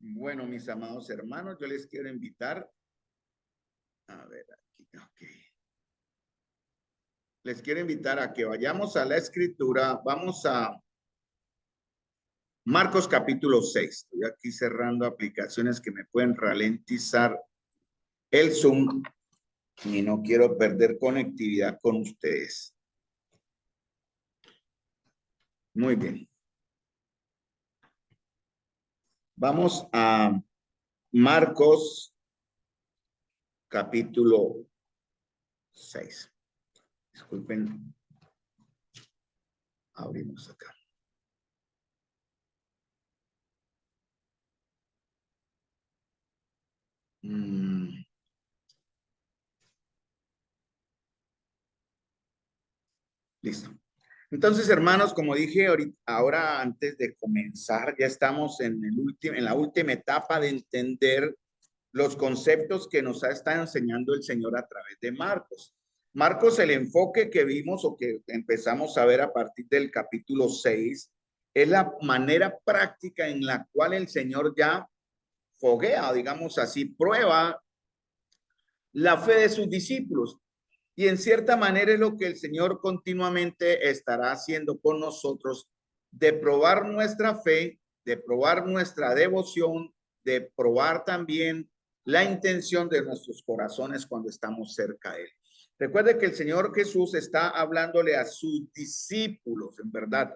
Bueno, mis amados hermanos, yo les quiero invitar. A ver, aquí, ok. Les quiero invitar a que vayamos a la escritura. Vamos a Marcos capítulo 6. Estoy aquí cerrando aplicaciones que me pueden ralentizar el Zoom y no quiero perder conectividad con ustedes. Muy bien. Vamos a Marcos capítulo 6. Disculpen. Abrimos acá. Listo. Entonces, hermanos, como dije ahora antes de comenzar, ya estamos en la última etapa de entender los conceptos que nos ha estado enseñando el Señor a través de Marcos. Marcos, el enfoque que vimos o que empezamos a ver a partir del capítulo 6, es la manera práctica en la cual el Señor ya foguea, digamos así, prueba la fe de sus discípulos. Y en cierta manera es lo que el Señor continuamente estará haciendo con nosotros, de probar nuestra fe, de probar nuestra devoción, de probar también la intención de nuestros corazones cuando estamos cerca de Él. Recuerde que el Señor Jesús está hablándole a sus discípulos, en verdad.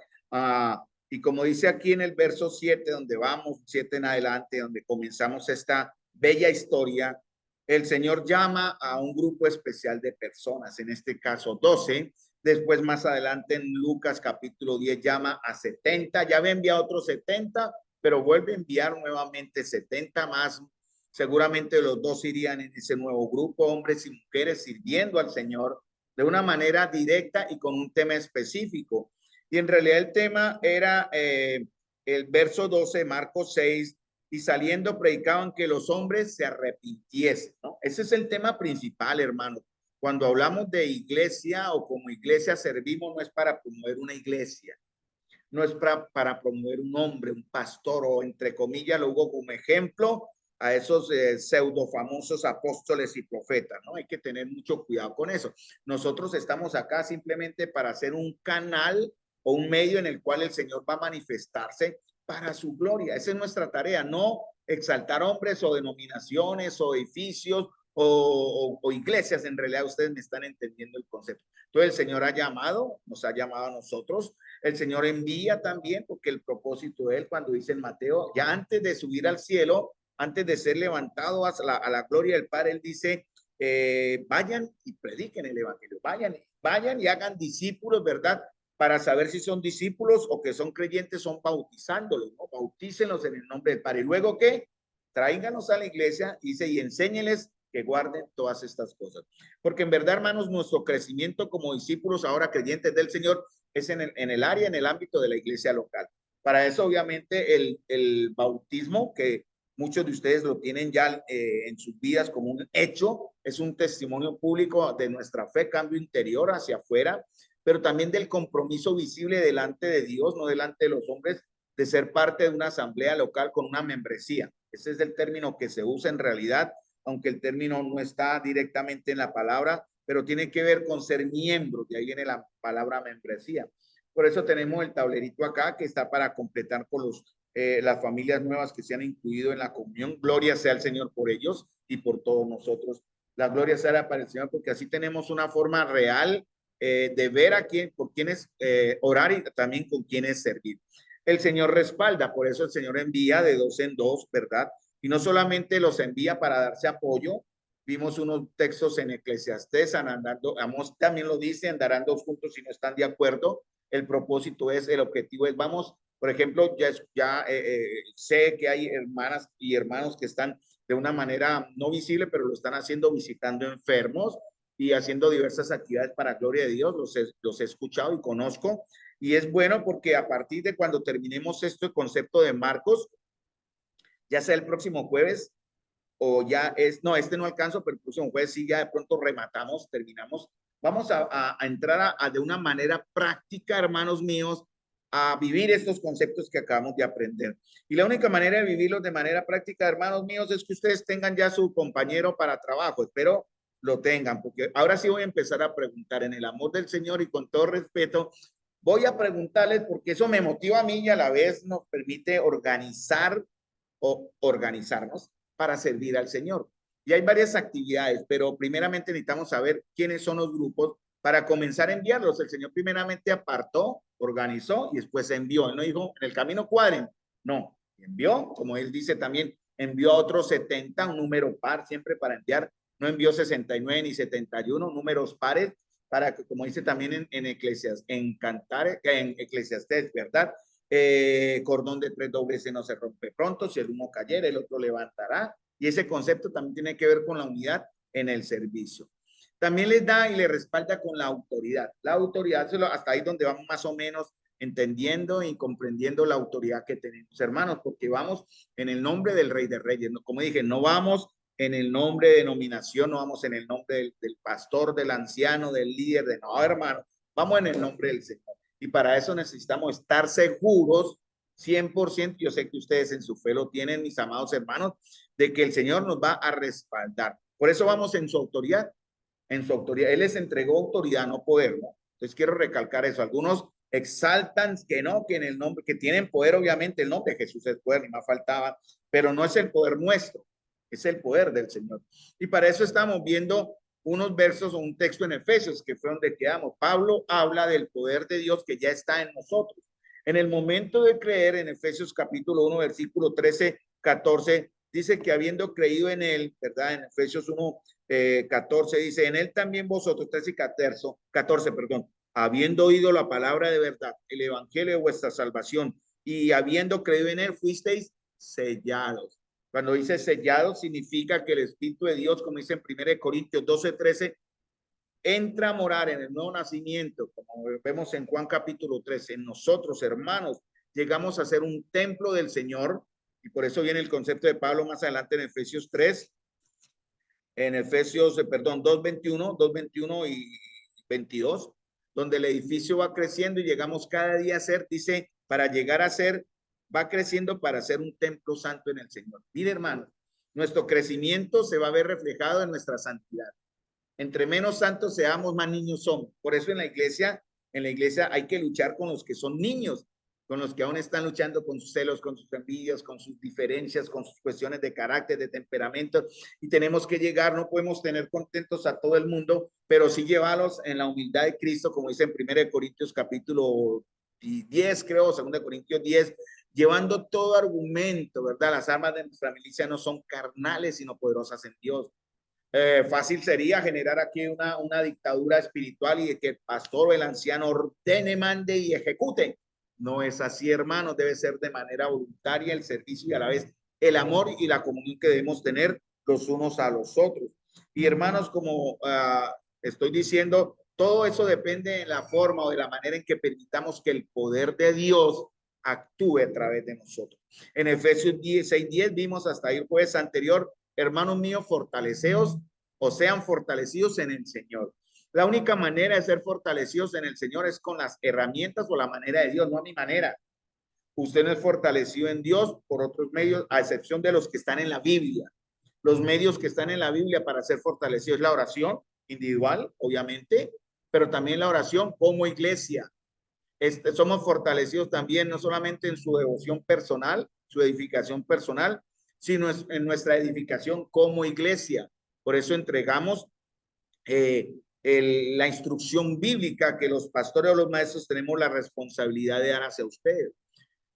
Y como dice aquí en el verso 7, donde vamos, 7 en adelante, donde comenzamos esta bella historia, el Señor llama a un grupo especial de personas, en este caso 12. Después, más adelante, en Lucas capítulo 10, llama a 70. Ya había enviado otros 70, pero vuelve a enviar nuevamente 70 más. Seguramente los dos irían en ese nuevo grupo, hombres y mujeres, sirviendo al Señor de una manera directa y con un tema específico. Y en realidad el tema era el verso 12, Marcos 6, y saliendo predicaban que los hombres se arrepintiesen, ¿no? Ese es el tema principal, hermano. Cuando hablamos de iglesia o como iglesia servimos, no es para promover una iglesia, no es para promover un hombre, un pastor, o entre comillas lo hubo como ejemplo a esos pseudo famosos apóstoles y profetas, ¿no? Hay que tener mucho cuidado con eso. Nosotros estamos acá simplemente para hacer un canal o un medio en el cual el Señor va a manifestarse para su gloria. Esa es nuestra tarea, no exaltar hombres o denominaciones o edificios o iglesias. En realidad ustedes me están entendiendo el concepto. Entonces el Señor ha llamado, nos ha llamado a nosotros. El Señor envía también, porque el propósito de Él, cuando dice en Mateo, ya antes de subir al cielo, antes de ser levantado a la gloria del Padre, Él dice, vayan y prediquen el evangelio, vayan y hagan discípulos, ¿verdad? Para saber si son discípulos o que son creyentes, son bautizándolos, ¿no? Bautícenlos en el nombre del Padre. Y luego, ¿qué? Tráiganos a la iglesia, dice, y enséñeles que guarden todas estas cosas. Porque en verdad, hermanos, nuestro crecimiento como discípulos, ahora creyentes del Señor, es en el área, en el ámbito de la iglesia local. Para eso, obviamente, el bautismo, que muchos de ustedes lo tienen ya en sus vidas como un hecho, es un testimonio público de nuestra fe, cambio interior hacia afuera, pero también del compromiso visible delante de Dios, no delante de los hombres, de ser parte de una asamblea local con una membresía. Ese es el término que se usa en realidad, aunque el término no está directamente en la palabra, pero tiene que ver con ser miembro, de ahí viene la palabra membresía. Por eso tenemos el tablerito acá que está para completar con las familias nuevas que se han incluido en la comunión. Gloria sea al Señor por ellos y por todos nosotros. La gloria sea para el Señor, porque así tenemos una forma real de ver a quién, por quiénes orar y también con quiénes servir. El Señor respalda, por eso el Señor envía de dos en dos, ¿verdad? Y no solamente los envía para darse apoyo. Vimos unos textos en Eclesiastés, andando, Amós también lo dice, andarán dos juntos si no están de acuerdo. El propósito es, el objetivo es, vamos, por ejemplo, sé que hay hermanas y hermanos que están de una manera no visible, pero lo están haciendo visitando enfermos y haciendo diversas actividades para gloria de Dios. Los he escuchado y conozco. Y es bueno porque a partir de cuando terminemos este concepto de Marcos, ya sea el próximo jueves o ya es, no, este no alcanzo, pero el próximo jueves sí, ya de pronto rematamos, terminamos. Vamos a entrar de una manera práctica, hermanos míos, a vivir estos conceptos que acabamos de aprender. Y la única manera de vivirlos de manera práctica, hermanos míos, es que ustedes tengan ya su compañero para trabajo. Espero lo tengan, porque ahora sí voy a empezar a preguntar en el amor del Señor y con todo respeto. Voy a preguntarles porque eso me motiva a mí y a la vez nos permite organizar o organizarnos para servir al Señor. Y hay varias actividades, pero primeramente necesitamos saber quiénes son los grupos para comenzar a enviarlos. El Señor primeramente apartó, organizó y después envió. Él no dijo, en el camino cuadren. No, envió, como él dice también, envió a otros 70, un número par siempre para enviar. No envió 69 ni 71, números pares, para que, como dice también en Eclesiastés, ¿verdad? Cordón de tres dobleces no se rompe pronto, si el uno cayera, el otro levantará. Y ese concepto también tiene que ver con la unidad en el servicio. También les da y le respalda con la autoridad. La autoridad, hasta ahí donde vamos más o menos entendiendo y comprendiendo la autoridad que tenemos, hermanos, porque vamos en el nombre del Rey de Reyes. Como dije, no vamos en el nombre de denominación, no vamos en el nombre del pastor, del anciano, del líder, de no, hermano, vamos en el nombre del Señor. Y para eso necesitamos estar seguros 100%, yo sé que ustedes en su fe lo tienen, mis amados hermanos, de que el Señor nos va a respaldar. Por eso vamos en su autoridad, en su autoridad. Él les entregó autoridad, no poder, ¿no? Entonces quiero recalcar eso. Algunos exaltan que no, que en el nombre, que tienen poder, obviamente el nombre de Jesús es poder, ni más faltaba, pero no es el poder nuestro, es el poder del Señor. Y para eso estamos viendo unos versos o un texto en Efesios, que fue donde quedamos. Pablo habla del poder de Dios que ya está en nosotros. En el momento de creer, en Efesios capítulo 1, versículo 13, 14, dice que habiendo creído en él, ¿verdad? En Efesios 1, 14 dice, en él también vosotros, 13 y 14, perdón, habiendo oído la palabra de verdad, el evangelio de vuestra salvación, y habiendo creído en él, fuisteis sellados. Cuando dice sellados, significa que el Espíritu de Dios, como dice en 1 Corintios 12, 13, entra a morar en el nuevo nacimiento, como vemos en Juan capítulo 3, en nosotros, hermanos, llegamos a ser un templo del Señor, y por eso viene el concepto de Pablo más adelante en Efesios 3, en Efesios, perdón, 2:21 y 22, donde el edificio va creciendo y llegamos cada día a ser, dice, para llegar a ser, va creciendo para ser un templo santo en el Señor. Mire, hermano, nuestro crecimiento se va a ver reflejado en nuestra santidad. Entre menos santos seamos, más niños somos. Por eso en la iglesia hay que luchar con los que son niños, con los que aún están luchando con sus celos, con sus envidias, con sus diferencias, con sus cuestiones de carácter, de temperamento. Y tenemos que llegar, no podemos tener contentos a todo el mundo, pero sí llevarlos en la humildad de Cristo, como dice en 1 Corintios capítulo 10, creo, 2 Corintios 10, llevando todo argumento, ¿verdad? Las armas de nuestra milicia no son carnales, sino poderosas en Dios. Fácil sería generar aquí una dictadura espiritual y de que el pastor o el anciano ordene, mande y ejecute. No es así, hermanos, debe ser de manera voluntaria el servicio y a la vez el amor y la comunión que debemos tener los unos a los otros. Y hermanos, como estoy diciendo, todo eso depende de la forma o de la manera en que permitamos que el poder de Dios actúe a través de nosotros. En Efesios 6:10 vimos hasta el jueves anterior, hermanos míos, fortaleceos o sean fortalecidos en el Señor. La única manera de ser fortalecidos en el Señor es con las herramientas o la manera de Dios, no a mi manera. Usted no es fortalecido en Dios por otros medios, a excepción de los que están en la Biblia. Los medios que están en la Biblia para ser fortalecidos es la oración individual, obviamente, pero también la oración como iglesia. Somos fortalecidos también no solamente en su devoción personal, su edificación personal, sino en nuestra edificación como iglesia. Por eso entregamos la instrucción bíblica que los pastores o los maestros tenemos la responsabilidad de dar hacia ustedes.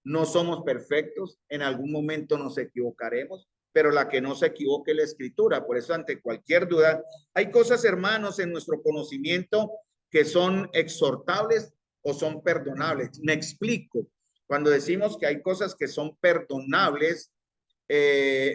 No somos perfectos, en algún momento nos equivocaremos, pero la que no se equivoque es la escritura. Por eso, ante cualquier duda, hay cosas, hermanos, en nuestro conocimiento que son exhortables o son perdonables. Me explico. Cuando decimos que hay cosas que son perdonables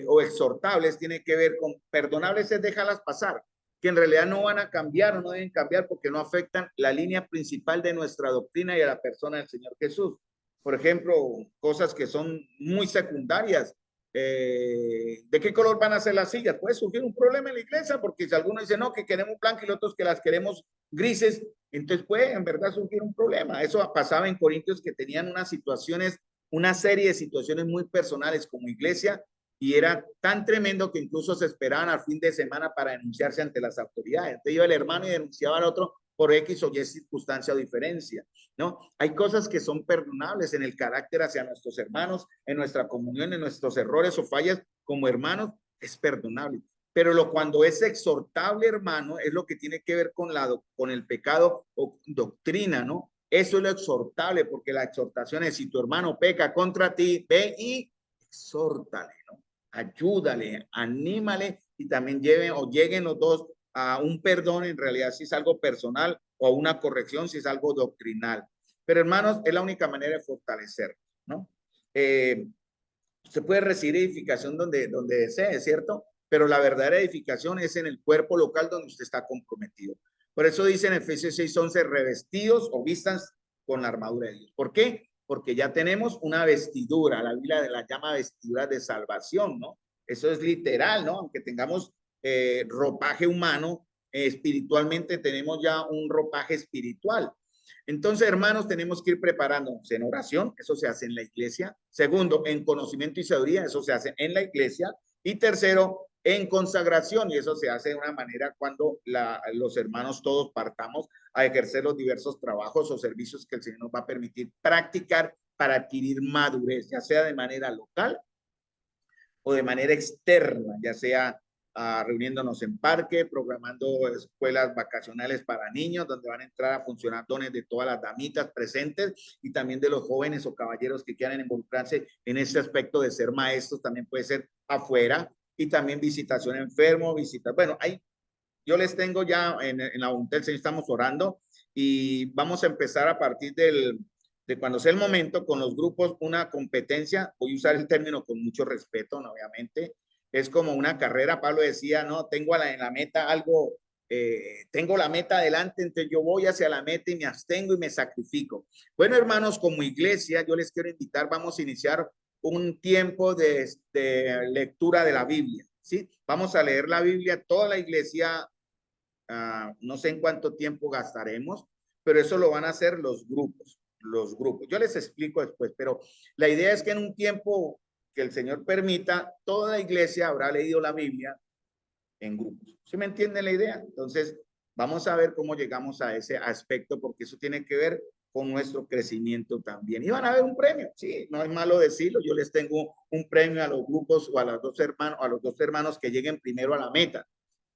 o exhortables, tiene que ver con perdonables es déjalas pasar, que en realidad no van a cambiar o no deben cambiar porque no afectan la línea principal de nuestra doctrina y a la persona del Señor Jesús. Por ejemplo, cosas que son muy secundarias, ¿de qué color van a ser las sillas? Puede surgir un problema en la iglesia, porque si algunos dicen, no, que queremos blancas y los otros que las queremos grises, entonces puede en verdad surgir un problema. Eso pasaba en Corintios, que tenían unas situaciones, una serie de situaciones muy personales como iglesia, y era tan tremendo que incluso se esperaban al fin de semana para denunciarse ante las autoridades. Entonces iba el hermano y denunciaba al otro por X o Y circunstancia o diferencia, ¿no? Hay cosas que son perdonables en el carácter hacia nuestros hermanos, en nuestra comunión, en nuestros errores o fallas como hermanos, es perdonable. Pero cuando es exhortable, hermano, es lo que tiene que ver con el pecado o doctrina, ¿no? Eso es lo exhortable, porque la exhortación es: si tu hermano peca contra ti, ve y exhórtale, ¿no? Ayúdale, anímale, y también lleguen los dos a un perdón, en realidad si es algo personal, o a una corrección si es algo doctrinal. Pero hermanos, es la única manera de fortalecer, ¿no? Se puede recibir edificación donde desee, ¿cierto? Pero la verdadera edificación es en el cuerpo local donde usted está comprometido. Por eso dice en Efesios 6:11, revestidos o vistas con la armadura de Dios. ¿Por qué? Porque ya tenemos una vestidura, la Biblia la llama vestidura de salvación, ¿no? Eso es literal, ¿no? Aunque tengamos ropaje humano, espiritualmente tenemos ya un ropaje espiritual. Entonces, hermanos, tenemos que ir preparándonos en oración, eso se hace en la iglesia. Segundo, en conocimiento y sabiduría, eso se hace en la iglesia. Y tercero, en consagración, y eso se hace de una manera cuando los hermanos todos partamos a ejercer los diversos trabajos o servicios que el Señor nos va a permitir practicar para adquirir madurez, ya sea de manera local o de manera externa, ya sea reuniéndonos en parque, programando escuelas vacacionales para niños, donde van a entrar a funcionar dones de todas las damitas presentes y también de los jóvenes o caballeros que quieran involucrarse en este aspecto de ser maestros, también puede ser afuera, y también visitación enfermo, visitas. Bueno, yo les tengo ya en la voluntad del Señor, estamos orando y vamos a empezar a partir de cuando sea el momento con los grupos, una competencia. Voy a usar el término con mucho respeto, ¿no? Obviamente. Es como una carrera. Pablo decía, no, tengo en la meta algo, tengo la meta adelante, entonces yo voy hacia la meta y me abstengo y me sacrifico. Bueno, hermanos, como iglesia, yo les quiero invitar, vamos a iniciar un tiempo de lectura de la Biblia, ¿sí? Vamos a leer la Biblia, toda la iglesia. No sé en cuánto tiempo gastaremos, pero eso lo van a hacer los grupos, los grupos. Yo les explico después, pero la idea es que en un tiempo que el Señor permita, toda la iglesia habrá leído la Biblia en grupos. ¿Sí me entienden la idea? Entonces, vamos a ver cómo llegamos a ese aspecto, porque eso tiene que ver con nuestro crecimiento también. Y van a haber un premio, sí, no es malo decirlo. Yo les tengo un premio a los grupos o a los dos hermanos que lleguen primero a la meta.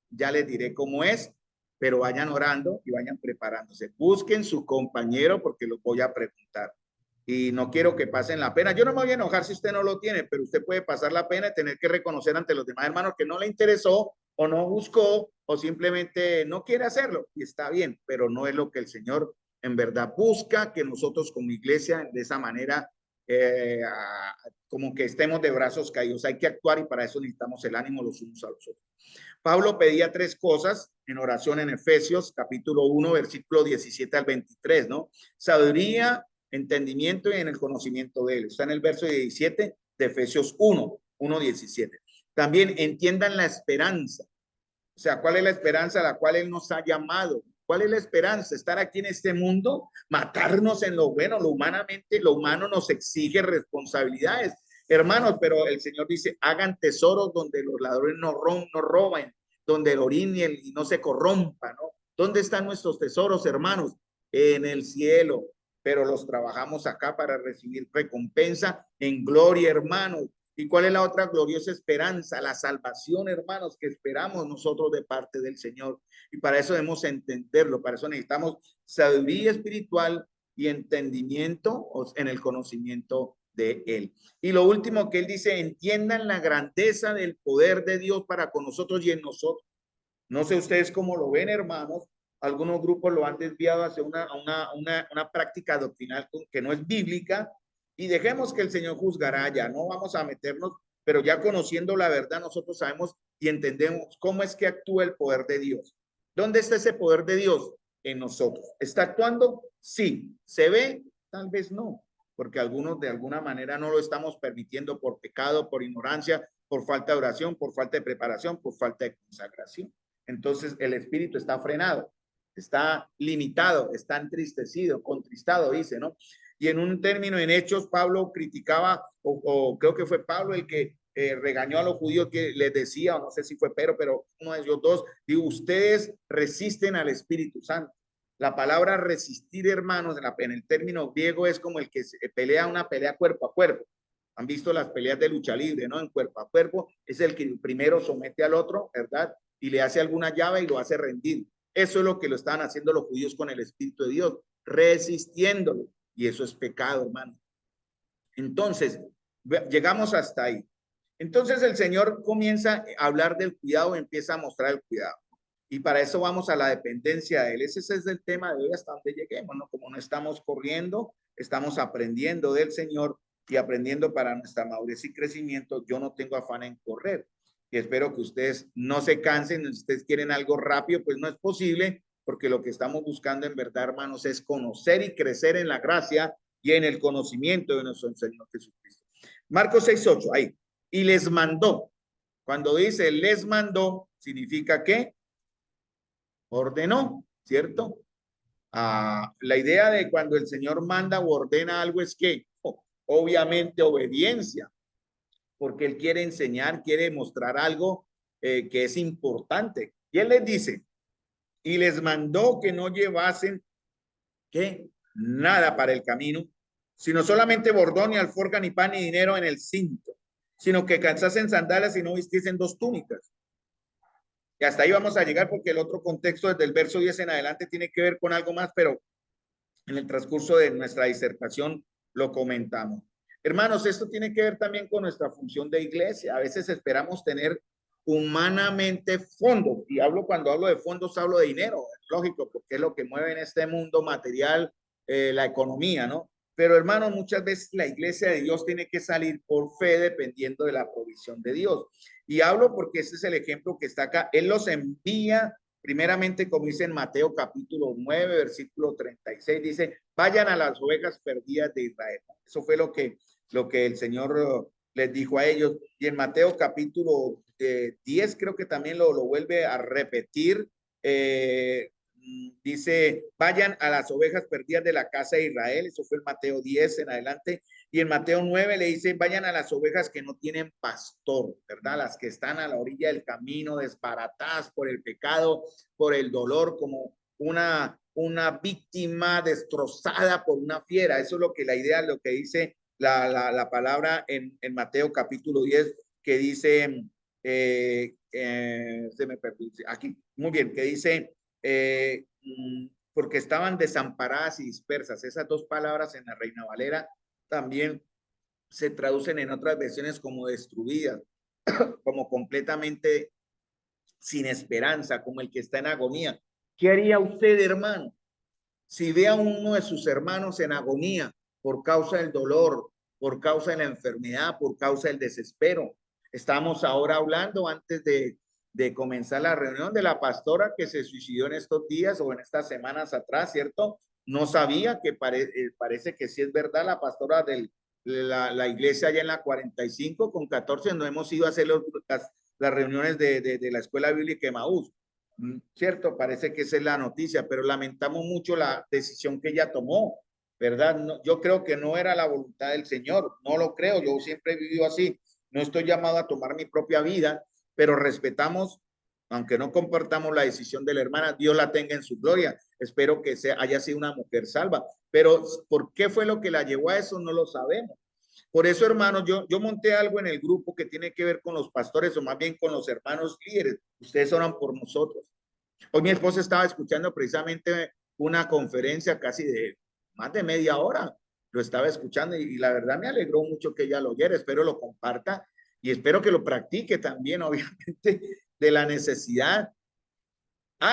Ya les diré cómo es, pero vayan orando y vayan preparándose. Busquen su compañero porque los voy a preguntar. Y no quiero que pasen la pena. Yo no me voy a enojar si usted no lo tiene, pero usted puede pasar la pena y tener que reconocer ante los demás hermanos que no le interesó o no buscó o simplemente no quiere hacerlo. Y está bien, pero no es lo que el Señor en verdad busca, que nosotros como iglesia de esa manera como que estemos de brazos caídos. Hay que actuar y para eso necesitamos el ánimo los unos a los otros. Pablo pedía tres cosas en oración en Efesios, capítulo 1, versículo 17 al 23, ¿no? Sabiduría, entendimiento y en el conocimiento de él. Está en el verso 17 de Efesios 1:17. También entiendan la esperanza. O sea, ¿cuál es la esperanza a la cual él nos ha llamado? ¿Cuál es la esperanza? Estar aquí en este mundo, matarnos en lo bueno, lo humanamente, lo humano nos exige responsabilidades. Hermanos, pero el Señor dice, hagan tesoros donde los ladrones no roben, donde el orín y no se corrompa, ¿no? ¿Dónde están nuestros tesoros, hermanos? En el cielo, pero los trabajamos acá para recibir recompensa en gloria, hermanos. ¿Y cuál es la otra gloriosa esperanza? La salvación, hermanos, que esperamos nosotros de parte del Señor. Y para eso debemos entenderlo, para eso necesitamos sabiduría espiritual y entendimiento en el conocimiento de Él. Y lo último que Él dice, entiendan la grandeza del poder de Dios para con nosotros y en nosotros. No sé ustedes cómo lo ven, hermanos. Algunos grupos lo han desviado hacia una práctica doctrinal que no es bíblica, y dejemos que el Señor juzgará. Ya no vamos a meternos, pero ya conociendo la verdad nosotros sabemos y entendemos cómo es que actúa el poder de Dios. ¿Dónde está ese poder de Dios? En nosotros. ¿Está actuando? Sí. ¿Se ve? Tal vez no. porque algunos de alguna manera no lo estamos permitiendo por pecado, por ignorancia, por falta de oración, por falta de preparación, por falta de consagración. Entonces el espíritu está frenado, está limitado, está entristecido, contristado, dice, ¿no? Y en un término, en Hechos, Pablo criticaba, o creo que fue Pablo el que regañó a los judíos, que les decía, o no sé si fue pero uno de ellos dos, digo, ustedes resisten al Espíritu Santo. La palabra resistir, hermanos, en el término griego es como el que se pelea una pelea cuerpo a cuerpo. Han visto las peleas de lucha libre, ¿no? En cuerpo a cuerpo es el que primero somete al otro, ¿verdad? Y le hace alguna llave y lo hace rendir. Eso es lo que lo estaban haciendo los judíos con el Espíritu de Dios, resistiéndolo. Y eso es pecado, hermano. Entonces, llegamos hasta ahí. Entonces el Señor comienza a hablar del cuidado, empieza a mostrar el cuidado. Y para eso vamos a la dependencia de Él. Ese es el tema de hoy hasta donde lleguemos, ¿no? Como no estamos corriendo, estamos aprendiendo del Señor y aprendiendo para nuestra madurez y crecimiento. Yo no tengo afán en correr. Y espero que ustedes no se cansen. Si ustedes quieren algo rápido, pues no es posible, porque lo que estamos buscando en verdad, hermanos, es conocer y crecer en la gracia y en el conocimiento de nuestro Señor Jesucristo. Marcos 6:8, ahí. Y les mandó. Cuando dice les mandó, significa que ordenó, ¿cierto? La idea de cuando el Señor manda o ordena algo es que, obviamente, obediencia, porque Él quiere enseñar, quiere mostrar algo que es importante. Y Él les dice, y les mandó que no llevasen, ¿qué? Nada para el camino, sino solamente bordón, ni alforja, ni pan, ni dinero en el cinto, sino que calzasen sandalias y no vistiesen dos túnicas. Y hasta ahí vamos a llegar porque el otro contexto desde el verso 10 en adelante tiene que ver con algo más, pero en el transcurso de nuestra disertación lo comentamos. Hermanos, esto tiene que ver también con nuestra función de iglesia. A veces esperamos tener humanamente fondos, y cuando hablo de fondos, hablo de dinero, es lógico, porque es lo que mueve en este mundo material, la economía, ¿no? Pero hermanos, muchas veces la iglesia de Dios tiene que salir por fe dependiendo de la provisión de Dios. Y hablo porque ese es el ejemplo que está acá. Él los envía primeramente, como dice en Mateo capítulo 9, versículo 36, dice, vayan a las ovejas perdidas de Israel. Eso fue lo que el Señor les dijo a ellos. Y en Mateo capítulo 10, creo que también lo vuelve a repetir. Dice, vayan a las ovejas perdidas de la casa de Israel. Eso fue en Mateo 10 en adelante. Y en Mateo 9 le dice, vayan a las ovejas que no tienen pastor, ¿verdad? Las que están a la orilla del camino, desbaratadas por el pecado, por el dolor, como una víctima destrozada por una fiera. Eso es lo que la idea, lo que dice la palabra en Mateo capítulo 10, que dice, se me perdió, aquí, muy bien, que dice, porque estaban desamparadas y dispersas. Esas dos palabras en la Reina Valera también se traducen en otras versiones como destruidas, como completamente sin esperanza, como el que está en agonía. ¿Qué haría usted, hermano, si ve a uno de sus hermanos en agonía por causa del dolor, por causa de la enfermedad, por causa del desespero? Estamos ahora hablando, antes de comenzar la reunión, de la pastora que se suicidó en estos días o en estas semanas atrás, ¿cierto? No sabía que parece que sí es verdad, la pastora de la iglesia allá en la 45 con 14, no hemos ido a hacer las reuniones de la escuela bíblica de Maús. Cierto, parece que esa es la noticia, pero lamentamos mucho la decisión que ella tomó, ¿verdad? No, yo creo que no era la voluntad del Señor, no lo creo, yo siempre he vivido así, no estoy llamado a tomar mi propia vida, pero respetamos, aunque no compartamos la decisión de la hermana, Dios la tenga en su gloria, espero que haya sido una mujer salva, pero ¿por qué fue lo que la llevó a eso? No lo sabemos. Por eso, hermanos, yo monté algo en el grupo que tiene que ver con los pastores o más bien con los hermanos líderes. Ustedes oran por nosotros. Hoy mi esposa estaba escuchando precisamente una conferencia casi de más de media hora. Lo estaba escuchando y la verdad me alegró mucho que ella lo oyera. Espero lo comparta y espero que lo practique también, obviamente, de la necesidad.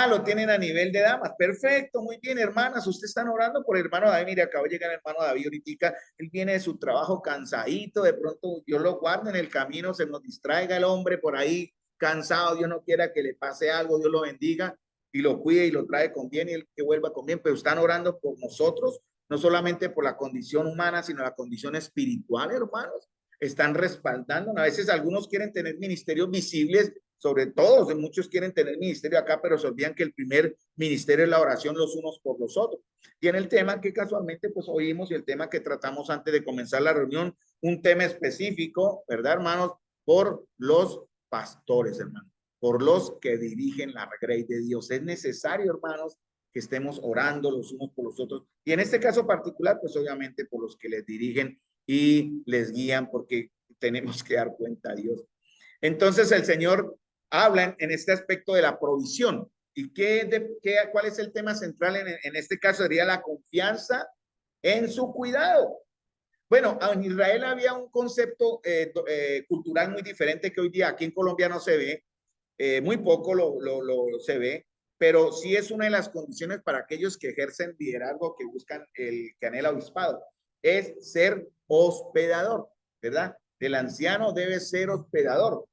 Lo tienen a nivel de damas. Perfecto, muy bien, hermanas. Ustedes están orando por el hermano David. Mire, acaba de llegar el hermano David ahorita. Él viene de su trabajo cansadito. De pronto Dios lo guarde en el camino, se nos distraiga el hombre por ahí cansado. Dios no quiera que le pase algo. Dios lo bendiga y lo cuide y lo trae con bien y el que vuelva con bien. Pero están orando por nosotros no solamente por la condición humana, sino la condición espiritual, hermanos. Están respaldando. A veces algunos quieren tener ministerios visibles, sobre todo, muchos quieren tener ministerio acá, pero se olvidan que el primer ministerio es la oración los unos por los otros. Y en el tema que casualmente pues oímos y el tema que tratamos antes de comenzar la reunión, un tema específico, ¿verdad, hermanos? Por los pastores, hermanos, por los que dirigen la grey de Dios. Es necesario, hermanos, que estemos orando los unos por los otros. Y en este caso particular, pues obviamente por los que les dirigen y les guían, porque tenemos que dar cuenta a Dios. Entonces el Señor habla en este aspecto de la provisión. ¿Y cuál es el tema central en este caso? Sería la confianza en su cuidado. Bueno, en Israel había un concepto cultural muy diferente que hoy día aquí en Colombia no se ve, muy poco lo se ve, pero sí es una de las condiciones para aquellos que ejercen liderazgo, que buscan que anhela obispado, es ser hospedador, ¿verdad? El anciano debe ser hospedador,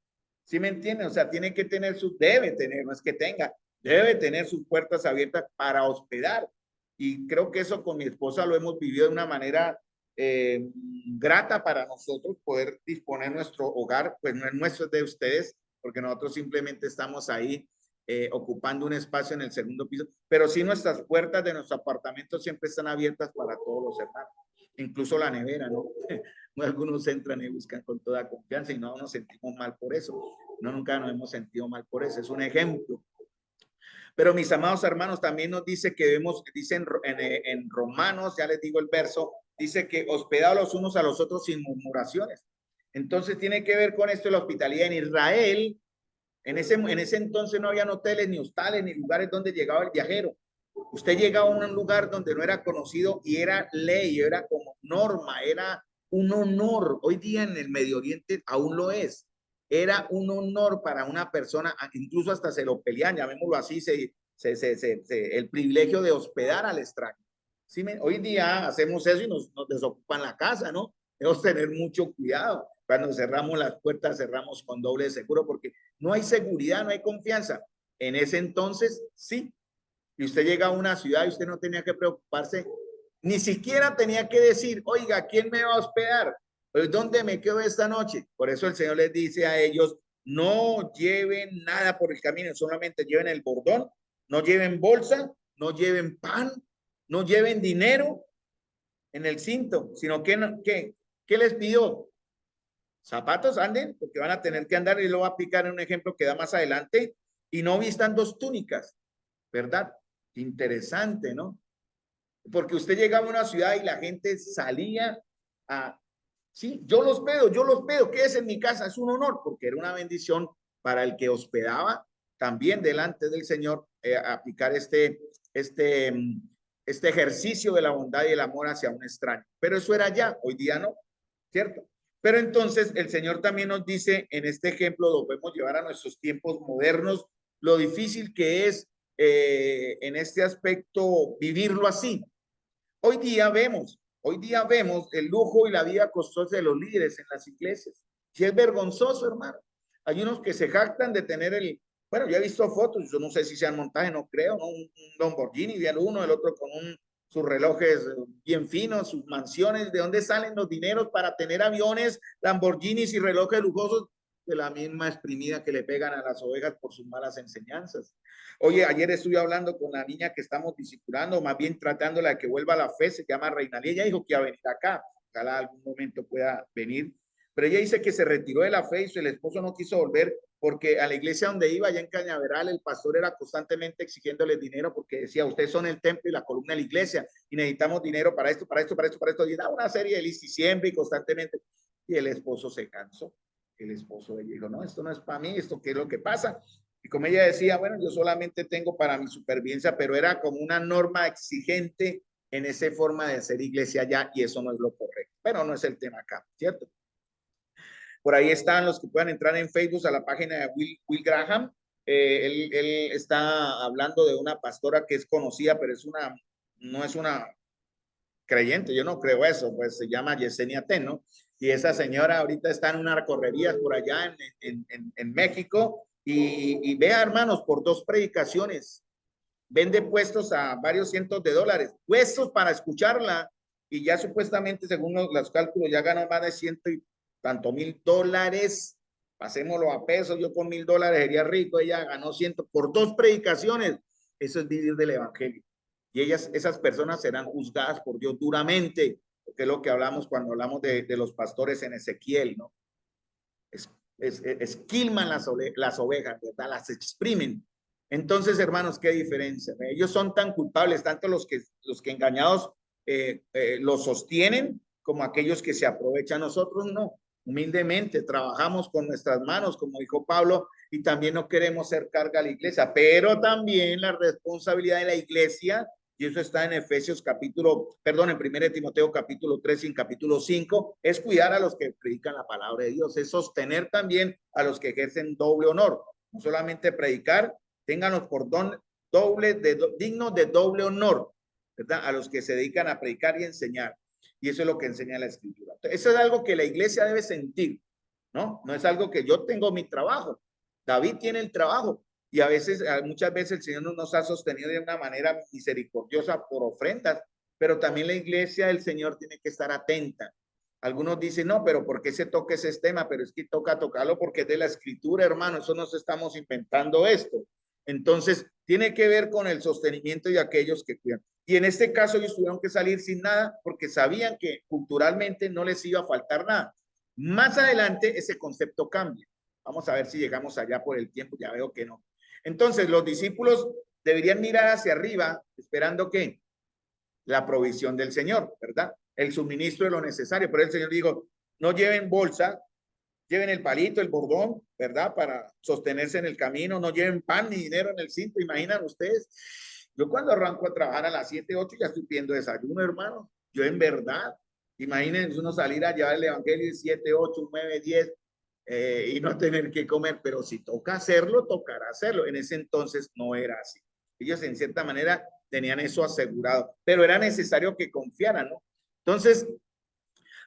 ¿sí me entienden? O sea, tiene que tener debe tener, no es que tenga, debe tener sus puertas abiertas para hospedar. Y creo que eso con mi esposa lo hemos vivido de una manera grata para nosotros, poder disponer nuestro hogar, pues no es nuestro, es de ustedes, porque nosotros simplemente estamos ahí ocupando un espacio en el segundo piso, pero sí nuestras puertas de nuestro apartamento siempre están abiertas para todos los hermanos, incluso la nevera, ¿no? Algunos entran y buscan con toda confianza y no nos sentimos mal por eso, no, nunca nos hemos sentido mal por eso, es un ejemplo. Pero mis amados hermanos, también nos dice que debemos, dice en Romanos, ya les digo el verso, dice que hospedados los unos a los otros sin murmuraciones. Entonces tiene que ver con esto de la hospitalidad en Israel. En ese entonces no había hoteles, ni hostales, ni lugares donde llegaba el viajero. Usted llegaba a un lugar donde no era conocido y era ley, era como norma, era un honor. Hoy día en el Medio Oriente aún lo es. Era un honor para una persona, incluso hasta se lo pelean, llamémoslo así, el privilegio de hospedar al extraño. ¿Sí? Hoy día hacemos eso y nos desocupan la casa, ¿no? Debemos tener mucho cuidado. Cuando cerramos las puertas, cerramos con doble seguro porque no hay seguridad, no hay confianza. En ese entonces, sí. Y usted llega a una ciudad y usted no tenía que preocuparse, ni siquiera tenía que decir, oiga, ¿quién me va a hospedar? Pues, ¿dónde me quedo esta noche? Por eso el Señor les dice a ellos, no lleven nada por el camino, solamente lleven el bordón, no lleven bolsa, no lleven pan, no lleven dinero en el cinto, sino que ¿qué les pidió? Zapatos anden, porque van a tener que andar y lo va a aplicar en un ejemplo que da más adelante, y no vistan dos túnicas, ¿verdad? Interesante, ¿no? Porque usted llegaba a una ciudad y la gente salía a, sí, yo los pedo, quédese en mi casa, es un honor, porque era una bendición para el que hospedaba, también delante del Señor, aplicar este, este ejercicio de la bondad y el amor hacia un extraño. Pero eso era ya, hoy día no, ¿cierto? Pero entonces el Señor también nos dice, en este ejemplo lo podemos llevar a nuestros tiempos modernos, lo difícil que es en este aspecto vivirlo así. Hoy día vemos el lujo y la vida costosa de los líderes en las iglesias. Si es vergonzoso, hermano. Hay unos que se jactan de tener bueno, yo he visto fotos, yo no sé si sean montaje, no creo, ¿no? Un Lamborghini de uno, el otro con sus relojes bien finos, sus mansiones, ¿de dónde salen los dineros para tener aviones, Lamborghinis y relojes lujosos? De la misma exprimida que le pegan a las ovejas por sus malas enseñanzas. Oye, ayer estuve hablando con la niña que estamos discipulando, más bien tratándola de que vuelva a la fe, se llama Reinalía, ella dijo que iba a venir acá, ojalá algún momento pueda venir, pero ella dice que se retiró de la fe y el esposo no quiso volver porque a la iglesia donde iba, allá en Cañaveral, el pastor era constantemente exigiéndole dinero porque decía, ustedes son el templo y la columna de la iglesia y necesitamos dinero para esto, para esto, para esto, para esto, y da una serie de listas siempre y constantemente, y el esposo se cansó. El esposo de ella dijo, no, esto no es para mí, esto qué es lo que pasa. Y como ella decía, bueno, yo solamente tengo para mi supervivencia, pero era como una norma exigente en esa forma de hacer iglesia allá y eso no es lo correcto. Pero no es el tema acá, ¿cierto? Por ahí están los que puedan entrar en Facebook a la página de Will Graham. Él está hablando de una pastora que es conocida, pero no es una creyente, yo no creo eso, pues se llama Yesenia Ten, ¿no? Y esa señora ahorita está en unas correrías por allá en México y vea, hermanos, por 2 predicaciones vende puestos a varios cientos de dólares, puestos para escucharla, y ya supuestamente, según los cálculos, ya ganó más de ciento y tanto mil dólares. Pasémoslo a pesos, yo con $1000 sería rico, ella ganó 100 por 2 predicaciones. Eso es vivir del evangelio. Y esas personas serán juzgadas por Dios duramente, que es lo que hablamos cuando hablamos de los pastores en Ezequiel, ¿no? Esquilman las ovejas, ¿verdad? Las exprimen. Entonces, hermanos, ¿qué diferencia? Ellos son tan culpables, tanto los que engañados los sostienen, como aquellos que se aprovechan. Nosotros no, humildemente trabajamos con nuestras manos, como dijo Pablo, y también no queremos ser carga a la iglesia, pero también la responsabilidad de la iglesia, y eso está en Efesios en 1 Timoteo capítulo 3 y en capítulo 5, es cuidar a los que predican la palabra de Dios, es sostener también a los que ejercen doble honor, no solamente predicar, ténganlos por dignos de doble honor, ¿verdad? A los que se dedican a predicar y enseñar. Y eso es lo que enseña la escritura. Entonces, eso es algo que la iglesia debe sentir, ¿no? No es algo que yo tengo mi trabajo. David tiene el trabajo y muchas veces el Señor nos ha sostenido de una manera misericordiosa por ofrendas, pero también la iglesia del Señor tiene que estar atenta. Algunos dicen, no, pero ¿por qué se toca ese tema? Pero es que toca tocarlo porque es de la escritura, hermano. Eso nos estamos inventando esto. Entonces, tiene que ver con el sostenimiento de aquellos que cuidan. Y en este caso ellos tuvieron que salir sin nada porque sabían que culturalmente no les iba a faltar nada. Más adelante ese concepto cambia. Vamos a ver si llegamos allá por el tiempo, ya veo que no. Entonces los discípulos deberían mirar hacia arriba esperando que la provisión del Señor, ¿verdad? El suministro de lo necesario. Pero el Señor dijo, no lleven bolsa, lleven el palito, el bordón, ¿verdad? Para sostenerse en el camino, no lleven pan ni dinero en el cinto, imaginan ustedes. Yo cuando arranco a trabajar a las 7, 8 ya estoy pidiendo desayuno, hermano. Yo en verdad, imagínense uno salir a llevar el evangelio de 7, 8, 9, 10 y no tener que comer, pero si toca hacerlo, tocará hacerlo. En ese entonces no era así. Ellos en cierta manera tenían eso asegurado, pero era necesario que confiaran, ¿no? Entonces,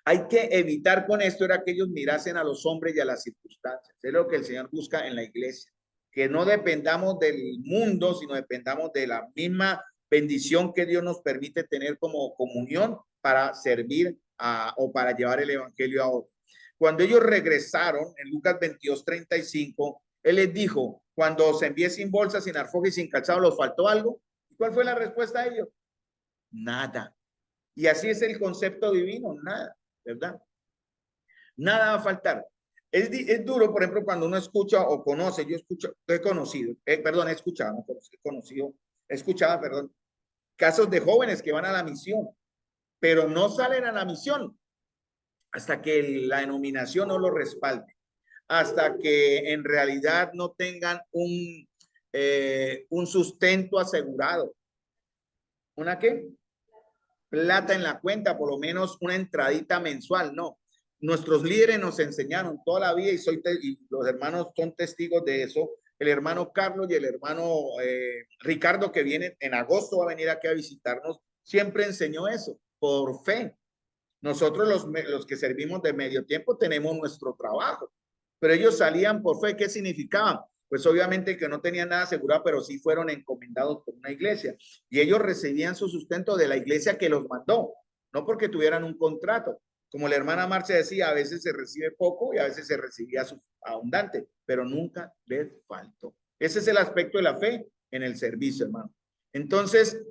hay que evitar con esto era que ellos mirasen a los hombres y a las circunstancias. Es lo que el Señor busca en la iglesia, que no dependamos del mundo, sino dependamos de la misma bendición que Dios nos permite tener como comunión para servir o para llevar el evangelio a otros. Cuando ellos regresaron, en Lucas 22:35, Él les dijo, cuando os envié sin bolsa, sin alforja y sin calzado, ¿los faltó algo? ¿Y cuál fue la respuesta a ellos? Nada. Y así es el concepto divino, nada, ¿verdad? Nada va a faltar. Es duro, por ejemplo, cuando uno escucha o conoce, yo he conocido, he escuchado, he escuchado, perdón, casos de jóvenes que van a la misión, pero no salen a la misión hasta que la denominación no lo respalde, hasta que en realidad no tengan un sustento asegurado. ¿Una qué? Plata en la cuenta, por lo menos una entradita mensual, no. Nuestros líderes nos enseñaron toda la vida y los hermanos son testigos de eso. El hermano Carlos y el hermano Ricardo, que viene en agosto, va a venir aquí a visitarnos, siempre enseñó eso, por fe. Nosotros los que servimos de medio tiempo tenemos nuestro trabajo, pero ellos salían por fe. ¿Qué significaba? Pues obviamente que no tenían nada asegurado, pero sí fueron encomendados por una iglesia y ellos recibían su sustento de la iglesia que los mandó, no porque tuvieran un contrato. Como la hermana Marcia decía, a veces se recibe poco y a veces se recibía abundante, pero nunca les faltó. Ese es el aspecto de la fe en el servicio, hermano. Entonces,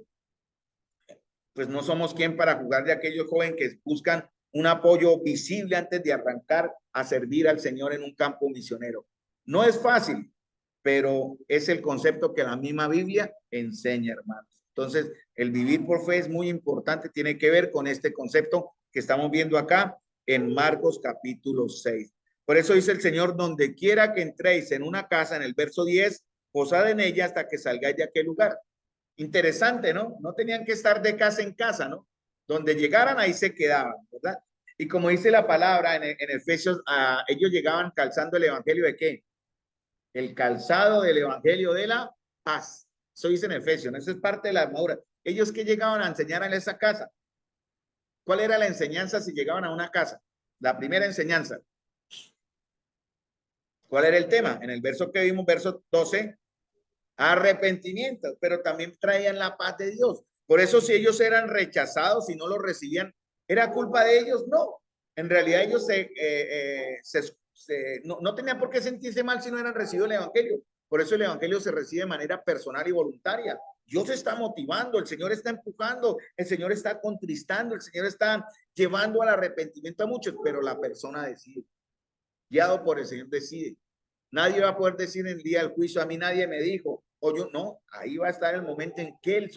pues no somos quien para jugar de aquellos jóvenes que buscan un apoyo visible antes de arrancar a servir al Señor en un campo misionero. No es fácil, pero es el concepto que la misma Biblia enseña, hermanos. Entonces, el vivir por fe es muy importante, tiene que ver con este concepto que estamos viendo acá en Marcos capítulo 6. Por eso dice el Señor, donde quiera que entréis en una casa, en el verso 10, posad en ella hasta que salgáis de aquel lugar. Interesante, ¿no? No tenían que estar de casa en casa, ¿no? Donde llegaran, ahí se quedaban, ¿verdad? Y como dice la palabra en Efesios, ellos llegaban calzando el evangelio de ¿qué? El calzado del evangelio de la paz. Eso dice en Efesios, ¿no? Eso es parte de la armadura. Ellos que llegaban a enseñar en esa casa. ¿Cuál era la enseñanza si llegaban a una casa? La primera enseñanza. ¿Cuál era el tema? En el verso que vimos, verso 12, arrepentimiento, pero también traían la paz de Dios. Por eso si ellos eran rechazados y no lo recibían, ¿era culpa de ellos? No. En realidad ellos no tenían por qué sentirse mal si no eran recibido el evangelio. Por eso el evangelio se recibe de manera personal y voluntaria. Dios está motivando, el Señor está empujando, el Señor está contristando, el Señor está llevando al arrepentimiento a muchos, pero la persona decide. Guiado por el Señor decide. Nadie va a poder decir en el día del juicio, a mí nadie me dijo, o yo, no, ahí va a estar el momento en que él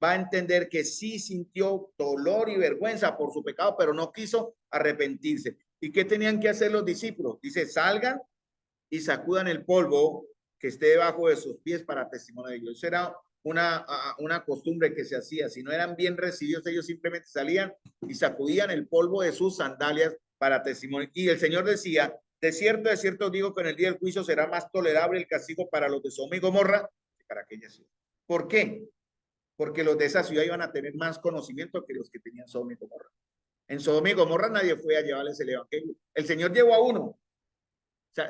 va a entender que sí sintió dolor y vergüenza por su pecado, pero no quiso arrepentirse. ¿Y qué tenían que hacer los discípulos? Dice, salgan y sacudan el polvo que esté debajo de sus pies para testimonio de Dios. Eso era una costumbre que se hacía. Si no eran bien recibidos, ellos simplemente salían y sacudían el polvo de sus sandalias para testimonio. Y el Señor decía, de cierto digo que en el día del juicio será más tolerable el castigo para los de Sodoma y Gomorra que para aquella ciudad. ¿Por qué? Porque los de esa ciudad iban a tener más conocimiento que los que tenían Sodoma y Gomorra. En Sodoma y Gomorra nadie fue a llevarles el evangelio. El Señor llevó a uno.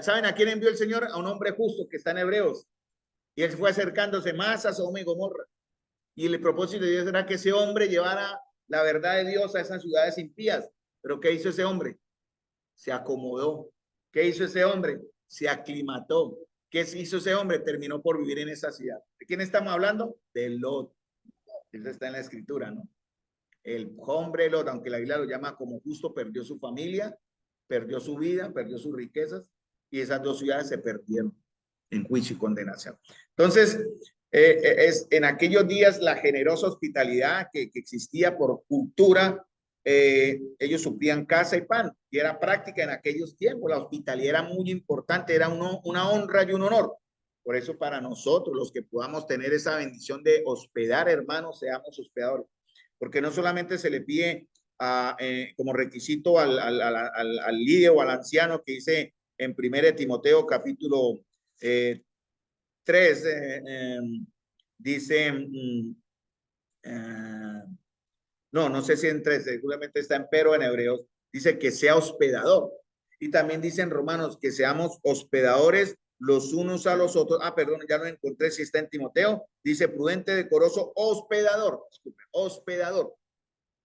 ¿Saben a quién envió el Señor? A un hombre justo que está en Hebreos. Y él fue acercándose más a Sodoma y Gomorra. Y el propósito de Dios era que ese hombre llevara la verdad de Dios a esas ciudades impías. Pero ¿qué hizo ese hombre? Se acomodó. ¿Qué hizo ese hombre? Se aclimató. ¿Qué hizo ese hombre? Terminó por vivir en esa ciudad. ¿De quién estamos hablando? De Lot. Eso está en la escritura, ¿no? El hombre Lot, aunque la Biblia lo llama como justo, perdió su familia, perdió su vida, perdió sus riquezas, y esas dos ciudades se perdieron en juicio y condenación. Entonces, es en aquellos días la generosa hospitalidad que existía por cultura, ellos suplían casa y pan, y era práctica en aquellos tiempos. La hospitalidad era muy importante, era una honra y un honor. Por eso para nosotros, los que podamos tener esa bendición de hospedar, hermanos, seamos hospedadores. Porque no solamente se le pide como requisito al líder o al anciano que dice en 1 Timoteo capítulo 3, dice, no sé si en 3, seguramente está en pero en Hebreos, dice que sea hospedador. Y también dice en Romanos que seamos hospedadores los unos a los otros. Perdón, ya lo encontré, si está en Timoteo. Dice prudente, decoroso, hospedador. Disculpe, hospedador.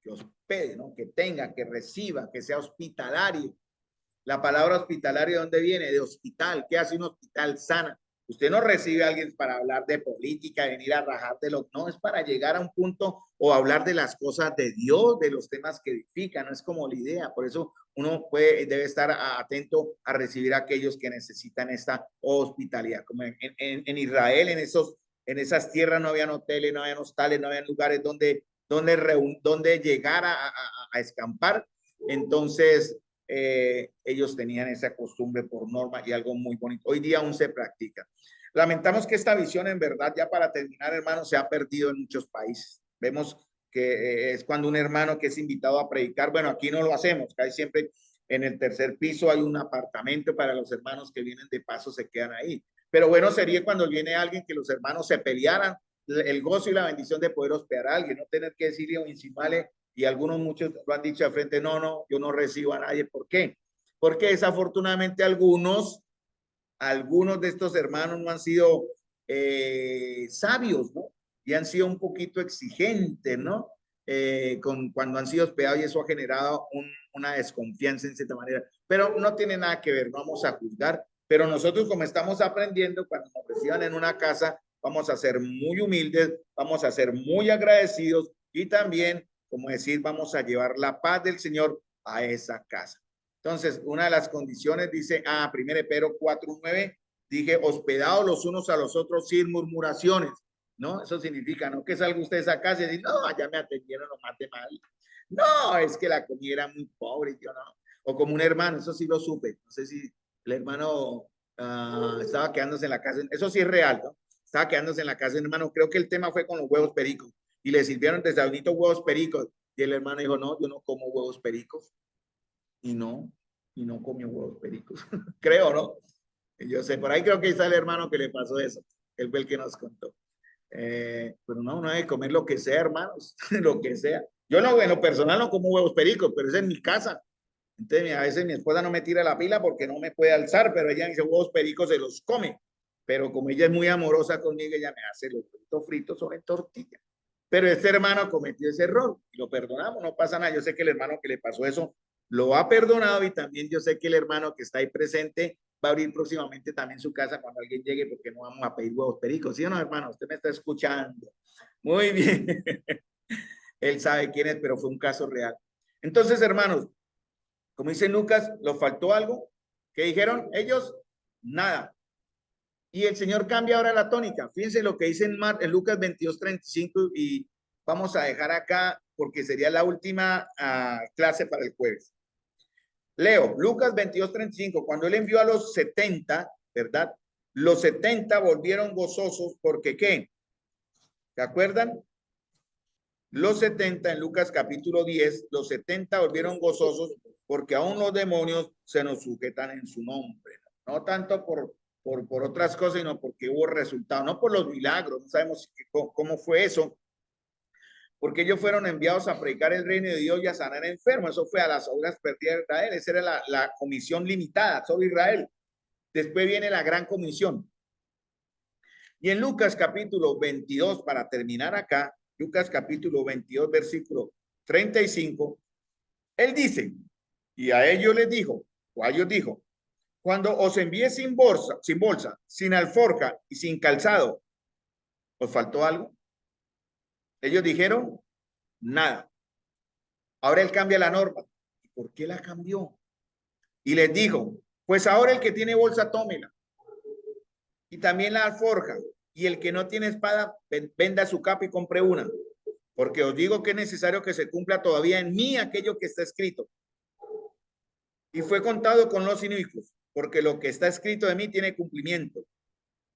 Que hospede, ¿no? Que tenga, que reciba, que sea hospitalario. La palabra hospitalario, ¿de dónde viene? De hospital. ¿Qué hace un hospital sana? Usted no recibe a alguien para hablar de política, venir a rajar de lo, no, es para llegar a un punto o hablar de las cosas de Dios, de los temas que edifican, no es como la idea. Por eso uno debe estar atento a recibir a aquellos que necesitan esta hospitalidad. Como en Israel, en esas tierras no habían hoteles, no habían hostales, no habían lugares donde llegar a escampar. Entonces, ellos tenían esa costumbre por norma y algo muy bonito. Hoy día aún se practica. Lamentamos que esta visión, en verdad, ya para terminar, hermano, se ha perdido en muchos países. Vemos que es cuando un hermano que es invitado a predicar, bueno, aquí no lo hacemos, casi siempre en el tercer piso hay un apartamento para los hermanos que vienen de paso, se quedan ahí. Pero bueno sería cuando viene alguien que los hermanos se pelearan, el gozo y la bendición de poder hospedar a alguien, no tener que decirle o insinuarle. Y muchos lo han dicho de frente, no, yo no recibo a nadie. ¿Por qué? Porque desafortunadamente algunos de estos hermanos no han sido sabios, ¿no? Y han sido un poquito exigentes, ¿no? Cuando han sido hospedados, y eso ha generado una desconfianza en cierta manera. Pero no tiene nada que ver, no vamos a juzgar. Pero nosotros, como estamos aprendiendo, cuando nos reciban en una casa, vamos a ser muy humildes, vamos a ser muy agradecidos y también, como decir, vamos a llevar la paz del Señor a esa casa. Entonces, una de las condiciones dice, 1 Pedro 4:9, dije, hospedados los unos a los otros sin murmuraciones, ¿no? Eso significa, ¿no? Que salga usted a esa casa y dice, no, allá me atendieron nomás de mal. No, es que la comida era muy pobre, yo no. O como un hermano, eso sí lo supe. No sé si el hermano estaba quedándose en la casa, eso sí es real, ¿no? Estaba quedándose en la casa, hermano, creo que el tema fue con los huevos pericos, y le sirvieron desayunito huevos pericos, y el hermano dijo, no, yo no como huevos pericos, y no comió huevos pericos, creo, ¿no? Yo sé, por ahí creo que está el hermano que le pasó eso, él fue el que nos contó. Pero no debe comer lo que sea, hermanos, lo que sea. Yo en lo personal no como huevos pericos, pero es en mi casa. Entonces, a veces mi esposa no me tira la pila porque no me puede alzar, pero ella dice huevos pericos se los come. pero como ella es muy amorosa conmigo, ella me hace los huevitos fritos sobre tortilla. Pero este hermano cometió ese error y lo perdonamos, no pasa nada. Yo sé que el hermano que le pasó eso lo ha perdonado y también yo sé que el hermano que está ahí presente va a abrir próximamente también su casa cuando alguien llegue porque no vamos a pedir huevos pericos. ¿Sí o no, hermano? Usted me está escuchando. Muy bien. Él sabe quién es, pero fue un caso real. Entonces, hermanos, como dice Lucas, ¿lo faltó algo? ¿Qué dijeron ellos? Nada. Y el Señor cambia ahora la tónica. Fíjense lo que dice en Lucas 22:35 y vamos a dejar acá porque sería la última clase para el jueves. Leo, Lucas 22:35, cuando él envió a los 70, ¿verdad? Los 70 volvieron gozosos porque ¿qué? ¿Se acuerdan? Los 70 en Lucas capítulo 10, los 70 volvieron gozosos porque aún los demonios se nos sujetan en su nombre. No tanto por otras cosas, sino porque hubo resultados, no por los milagros, no sabemos cómo fue eso, porque ellos fueron enviados a predicar el reino de Dios y a sanar enfermos. Eso fue a las obras perdidas de Israel. Esa era la comisión limitada sobre Israel. Después viene la gran comisión. Y en Lucas capítulo 22, para terminar acá, Lucas capítulo 22, versículo 35, él dice, y a ellos les dijo, o a ellos dijo, cuando os envíe sin bolsa, sin alforja y sin calzado, ¿os faltó algo? Ellos dijeron, nada. Ahora él cambia la norma. ¿Y por qué la cambió? Y les dijo, pues ahora el que tiene bolsa, tómela. Y también la alforja. Y el que no tiene espada, venda su capa y compre una. Porque os digo que es necesario que se cumpla todavía en mí aquello que está escrito. Y fue contado con los inicuos, porque lo que está escrito de mí tiene cumplimiento.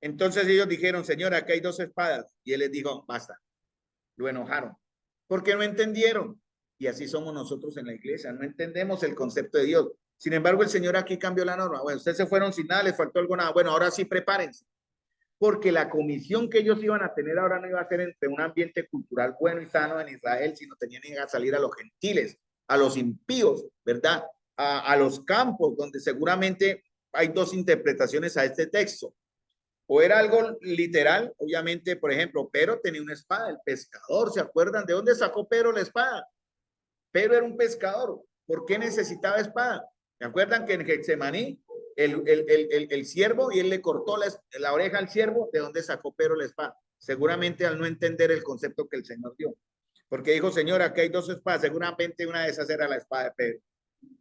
Entonces ellos dijeron, Señor, aquí hay 2 espadas. Y él les dijo, basta. Lo enojaron, porque no entendieron. Y así somos nosotros en la iglesia, no entendemos el concepto de Dios. Sin embargo, el Señor aquí cambió la norma. Bueno, ustedes se fueron sin nada, les faltó algo nada. Bueno, ahora sí prepárense, porque la comisión que ellos iban a tener ahora no iba a ser entre un ambiente cultural bueno y sano en Israel, sino tenían que salir a los gentiles, a los impíos, ¿verdad? A los campos, donde seguramente hay 2 interpretaciones a este texto. O era algo literal, obviamente, por ejemplo, Pedro tenía una espada, el pescador, ¿se acuerdan de dónde sacó Pedro la espada? Pedro era un pescador, ¿por qué necesitaba espada? ¿Se acuerdan que en Getsemaní el siervo y él le cortó la oreja al siervo? ¿De dónde sacó Pedro la espada? Seguramente al no entender el concepto que el Señor dio. Porque dijo, Señor, aquí hay 2 espadas, seguramente una de esas era la espada de Pedro.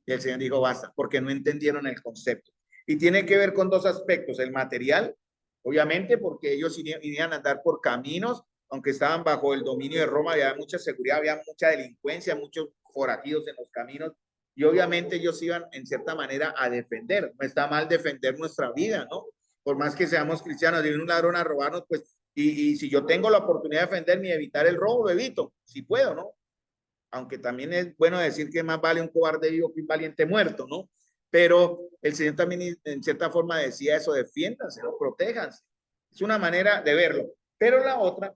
Y el Señor dijo, basta, porque no entendieron el concepto. Y tiene que ver con 2 aspectos, el material, obviamente, porque ellos irían a andar por caminos, aunque estaban bajo el dominio de Roma, había mucha seguridad, había mucha delincuencia, muchos forajidos en los caminos, y obviamente ellos iban en cierta manera a defender. No está mal defender nuestra vida, ¿no? Por más que seamos cristianos, si viene un ladrón a robarnos, pues, y si yo tengo la oportunidad de defenderme y evitar el robo, lo evito, si puedo, ¿no? Aunque también es bueno decir que más vale un cobarde vivo que un valiente muerto, ¿no? Pero el Señor también en cierta forma decía eso, defiéndanse, ¿no? Protéjanse. Es una manera de verlo. Pero la otra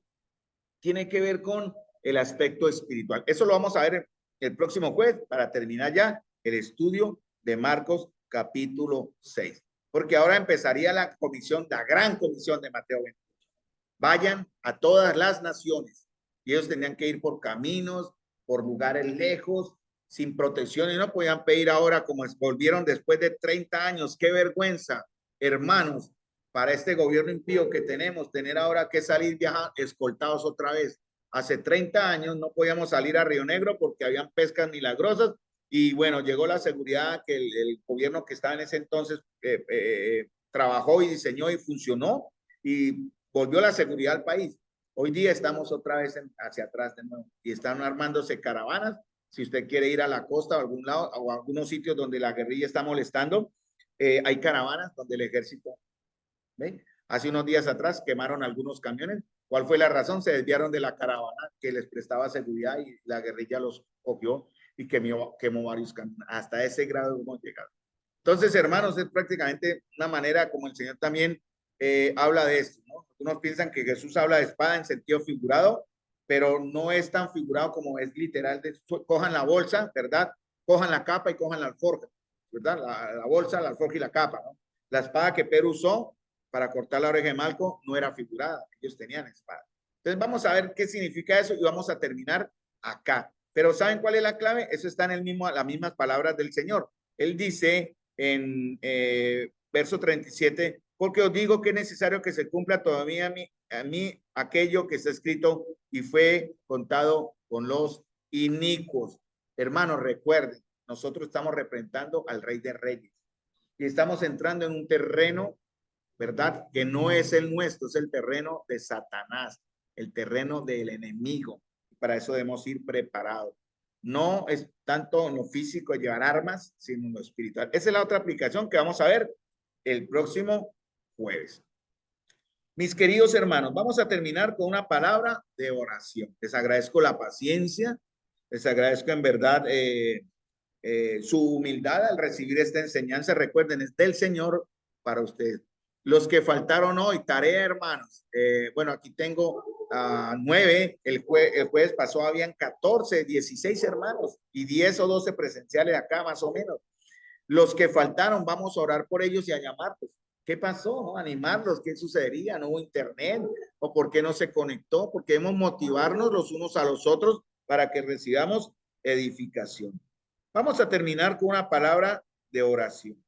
tiene que ver con el aspecto espiritual. Eso lo vamos a ver el próximo jueves para terminar ya el estudio de Marcos capítulo 6. Porque ahora empezaría la comisión, la gran comisión de Mateo 28. Vayan a todas las naciones. Y ellos tenían que ir por caminos, por lugares lejos, sin protección, y no podían pedir ahora como volvieron después de 30 años. Qué vergüenza, hermanos, para este gobierno impío que tenemos, tener ahora que salir viajar escoltados otra vez. Hace 30 años no podíamos salir a Río Negro porque habían pescas milagrosas y bueno, llegó la seguridad que el gobierno que estaba en ese entonces trabajó y diseñó y funcionó y volvió la seguridad al país. Hoy día estamos otra vez hacia atrás de nuevo y están armándose caravanas. Si usted quiere ir a la costa o a algún lado o a algunos sitios donde la guerrilla está molestando, hay caravanas donde el ejército, ¿ve? Hace unos días atrás quemaron algunos camiones. ¿Cuál fue la razón? Se desviaron de la caravana que les prestaba seguridad y la guerrilla los cogió y quemó varios camiones. Hasta ese grado hemos llegado. Entonces, hermanos, es prácticamente una manera como el Señor también habla de esto, ¿no? Algunos piensan que Jesús habla de espada en sentido figurado, pero no es tan figurado como es literal. Cojan la bolsa, ¿verdad? Cojan la capa y cojan la alforja, ¿verdad? La bolsa, la alforja y la capa, ¿no? La espada que Pedro usó para cortar la oreja de Malco no era figurada, ellos tenían espada. Entonces vamos a ver qué significa eso y vamos a terminar acá. Pero ¿saben cuál es la clave? Eso está en las mismas palabras del Señor. Él dice en verso 37, porque os digo que es necesario que se cumpla todavía a mí aquello que está escrito y fue contado con los inicuos. Hermanos, recuerden, nosotros estamos representando al Rey de Reyes y estamos entrando en un terreno, ¿verdad? Que no es el nuestro, es el terreno de Satanás, el terreno del enemigo. Para eso debemos ir preparados. No es tanto en lo físico llevar armas, sino en lo espiritual. Esa es la otra aplicación que vamos a ver el próximo jueves. Mis queridos hermanos, vamos a terminar con una palabra de oración. Les agradezco la paciencia, les agradezco en verdad su humildad al recibir esta enseñanza. Recuerden, es del Señor para ustedes. Los que faltaron hoy, tarea, hermanos. Bueno, aquí tengo 9. El jueves pasó, habían 14, 16 hermanos y 10 o 12 presenciales acá, más o menos. Los que faltaron, vamos a orar por ellos y a llamarlos. ¿Qué pasó? ¿No? Animarlos, ¿qué sucedería? ¿No hubo internet? ¿O por qué no se conectó? Porque debemos motivarnos los unos a los otros para que recibamos edificación. Vamos a terminar con una palabra de oración.